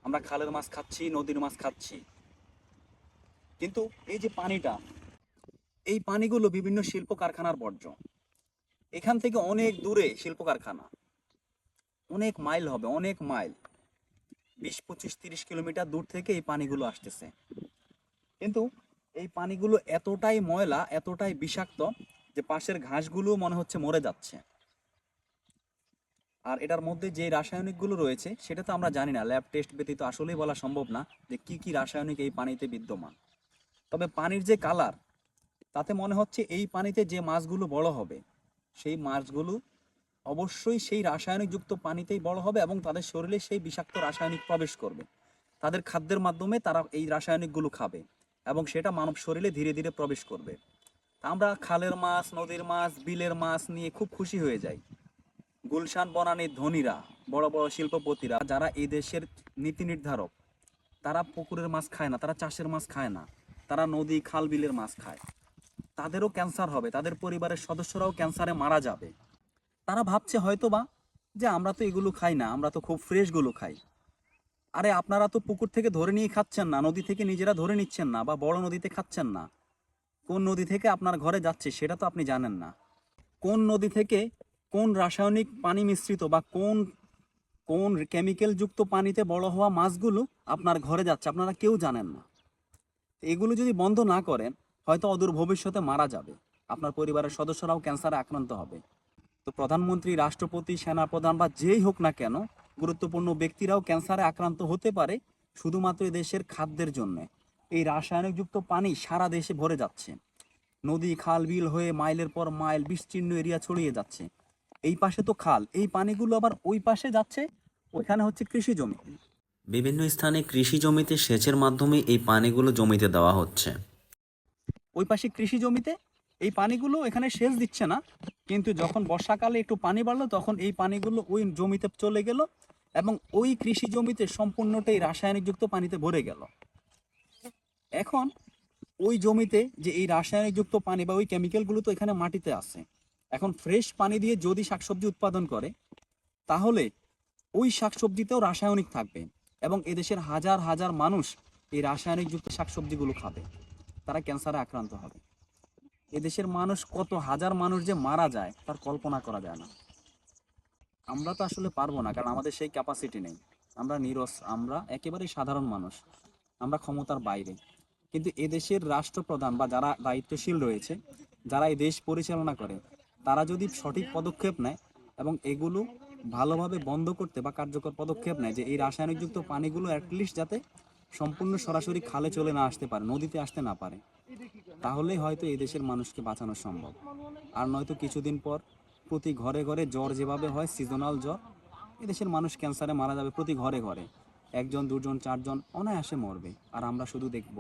আমরা খালের মাছ খাচ্ছি, নদীর মাছ খাচ্ছি, কিন্তু এই যে পানিটা, এই পানিগুলো বিভিন্ন শিল্প কারখানার বর্জ্য। এখান থেকে অনেক দূরে শিল্প কারখানা, অনেক মাইল হবে, অনেক মাইল, 20, 25, 30 কিলোমিটার দূর থেকে এই পানিগুলো আসতেছে। কিন্তু এই পানিগুলো এতটাই ময়লা, এতটাই বিষাক্ত যে পাশের ঘাসগুলো মনে হচ্ছে মরে যাচ্ছে। আর এটার মধ্যে যে রাসায়নিকগুলো রয়েছে সেটা তো আমরা জানি না, ল্যাব টেস্ট ব্যতীত আসলেই বলা সম্ভব না যে কি কি রাসায়নিক এই পানিতে বিদ্যমান। তবে পানির যে কালার, তাতে মনে হচ্ছে এই পানিতে যে মাছগুলো বড় হবে, সেই মাছগুলো অবশ্যই সেই রাসায়নিকযুক্ত পানিতেই বড় হবে এবং তাদের শরীরে সেই বিষাক্ত রাসায়নিক প্রবেশ করবে। তাদের খাদ্যের মাধ্যমে তারা এই রাসায়নিকগুলো খাবে এবং সেটা মানব শরীরে ধীরে ধীরে প্রবেশ করবে। আমরা খালের মাছ, নদীর মাছ, বিলের মাছ নিয়ে খুব খুশি হয়ে যাই। গুলশান বনানীর ধনীরা, বড় বড় শিল্পপতিরা, যারা এই দেশের নীতি নির্ধারক, তারা পুকুরের মাছ খায় না, তারা চাষের মাছ খায় না, তারা নদী খাল বিলের মাছ খায়। তাদেরও ক্যান্সার হবে, তাদের পরিবারের সদস্যরাও ক্যান্সারে মারা যাবে। তারা ভাবছে হয়তোবা যে আমরা তো এগুলো খাই না, আমরা তো খুব ফ্রেশগুলো খাই। আরে আপনারা তো পুকুর থেকে ধরে নিয়ে খাচ্ছেন না, নদী থেকে নিজেরা ধরে নিচ্ছেন না, বা বড় নদীতে খাচ্ছেন না। কোন নদী থেকে আপনার ঘরে যাচ্ছে সেটা তো আপনি জানেন না। কোন নদী থেকে কোন রাসায়নিক পানি মিশ্রিত বা কোন কোন কেমিক্যাল যুক্ত পানিতে বড় হওয়া মাছগুলো আপনার ঘরে যাচ্ছে আপনারা কেউ জানেন না। এগুলো যদি বন্ধ না করেন, হয়তো অদূর ভবিষ্যতে মারা যাবে, আপনার পরিবারের সদস্যরাও ক্যান্সারে আক্রান্ত হবে। তো প্রধানমন্ত্রী, রাষ্ট্রপতি, সেনাপ্রধান বা যেই হোক না কেন, গুরুত্বপূর্ণ ব্যক্তিরাও ক্যান্সারে আক্রান্ত হতে পারে শুধুমাত্র এই দেশের খাদ্যের জন্য। এই রাসায়নিকযুক্ত পানি সারা দেশে ভরে যাচ্ছে, নদী খাল বিল হয়ে মাইলের পর মাইল বিস্তীর্ণ এরিয়া ছড়িয়ে যাচ্ছে। এই পাশে তো খাল, এই পানিগুলো আবার ওই পাশে যাচ্ছে, ওইখানে হচ্ছে কৃষি জমি। বিভিন্ন স্থানে কৃষি জমিতে সেচের মাধ্যমে এই পানিগুলো জমিতে দেওয়া হচ্ছে। ওই পাশে কৃষি জমিতে এই পানিগুলো এখানে সেচ দিচ্ছে না, কিন্তু যখন বর্ষাকালে একটু পানি বাড়লো তখন এই পানিগুলো ওই জমিতে চলে গেল এবং ওই কৃষি জমিতে সম্পূর্ণটাই রাসায়নিকযুক্ত পানিতে ভরে গেল। এখন ওই জমিতে যে এই রাসায়নিকযুক্ত পানি বা ওই কেমিক্যালগুলো তো এখানে মাটিতে আছে। এখন ফ্রেশ পানি দিয়ে যদি শাকসবজি উৎপাদন করে, তাহলে ওই শাকসবজিতেও রাসায়নিক থাকবে এবং এদেশের হাজার হাজার মানুষ এই রাসায়নিকযুক্ত শাকসবজিগুলো খাবে, তারা ক্যান্সারে আক্রান্ত হবে। এদেশের মানুষ, কত হাজার মানুষ যে মারা যায় তার কল্পনা করা যায় না। আমরা তো আসলে পারবো না, কারণ আমাদের সেই ক্যাপাসিটি নেই। আমরা নিরস, আমরা একেবারেই সাধারণ মানুষ, আমরা ক্ষমতার বাইরে। কিন্তু এদেশের রাষ্ট্রপ্রধান বা যারা দায়িত্বশীল রয়েছে, যারা এই দেশ পরিচালনা করে, তারা যদি সঠিক পদক্ষেপ নেয় এবং এগুলো ভালোভাবে বন্ধ করতে বা কার্যকর পদক্ষেপ নেয় যে এই রাসায়নিকযুক্ত পানিগুলো অ্যাটলিস্ট যাতে সম্পূর্ণ সরাসরি খালে চলে না আসতে পারে, নদীতে আসতে না পারে, তাহলেই হয়তো এই দেশের মানুষকে বাঁচানো সম্ভব। আর নয়তো কিছুদিন পর প্রতি ঘরে ঘরে জ্বর যেভাবে হয়, সিজনাল জ্বর, এদেশের মানুষ ক্যান্সারে মারা যাবে প্রতি ঘরে ঘরে। একজন, দুজন, চারজন অনায়াসে মরবে, আর আমরা শুধু দেখব।